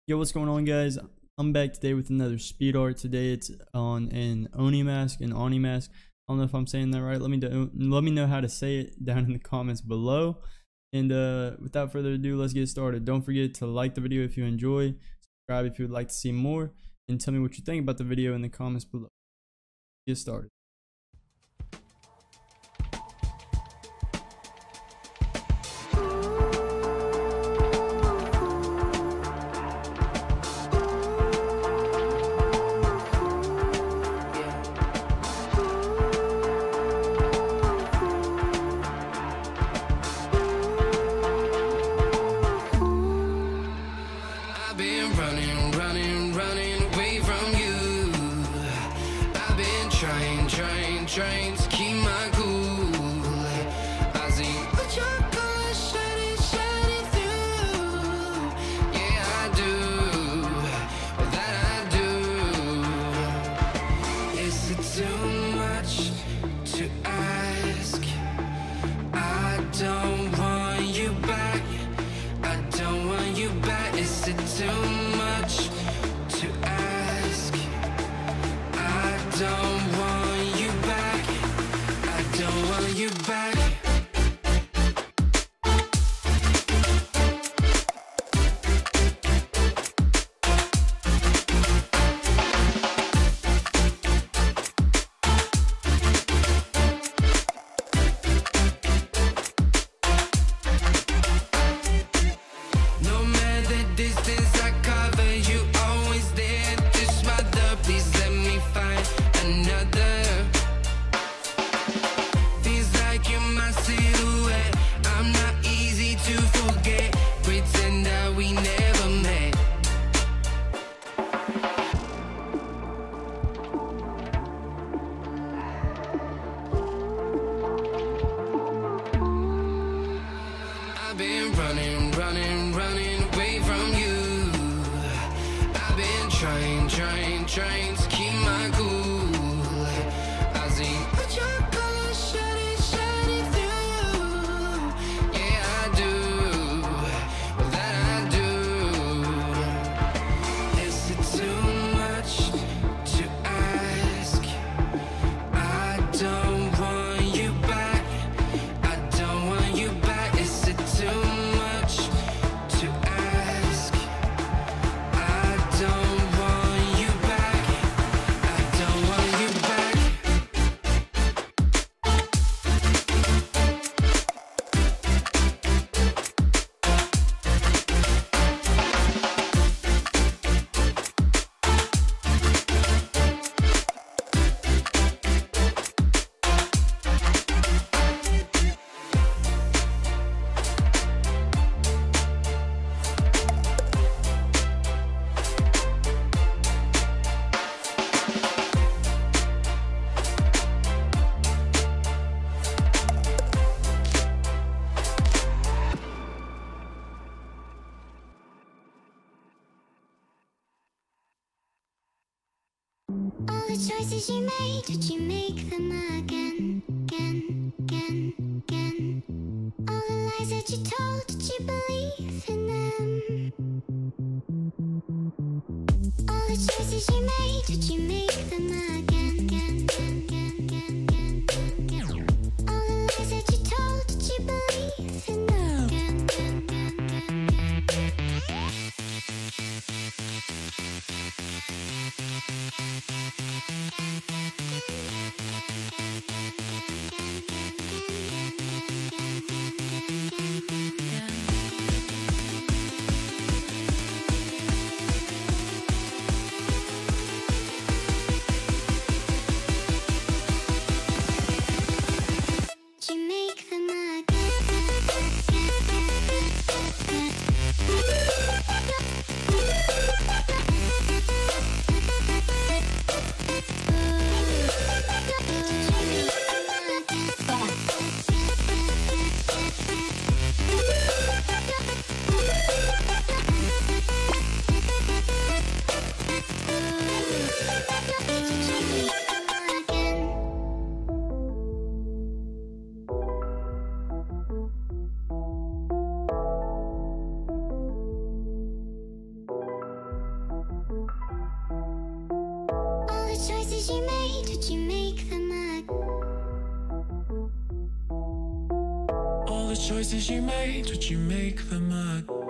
Yo, what's going on, guys? I'm back today with another speed art. Today it's on an Oni mask, an Oni mask. I don't know if I'm saying that right. Let me know how to say it down in the comments below. And without further ado, let's get started. Don't forget to like the video if you enjoy, subscribe if you would like to see more, and tell me what you think about the video in the comments below. Get started. Trying to keep my cool. I see what your colors shining through. Yeah, I do. That I do. Is it too much to ask? I don't want you back. I don't want you back. Is it too much to ask? I don't want you back. Don't want you back. No matter the distance I cover, you always there to smother. Please let me find another. Silhouette, I'm not easy to forget. Pretend that we never met. I've been running away from you. I've been trying to keep my cool. I see what your colors shining through. Yeah, I do. That I do. Is it too much to ask? I don't want you back. I don't want you back. Is it too much to ask? I don't want you back. I don't want you back. All the choices you made, would you make them again? All the lies that you told, did you believe in them? All the choices you made, would you make them again? All the lies that you told, did you believe in them? choices you made, would you make them up?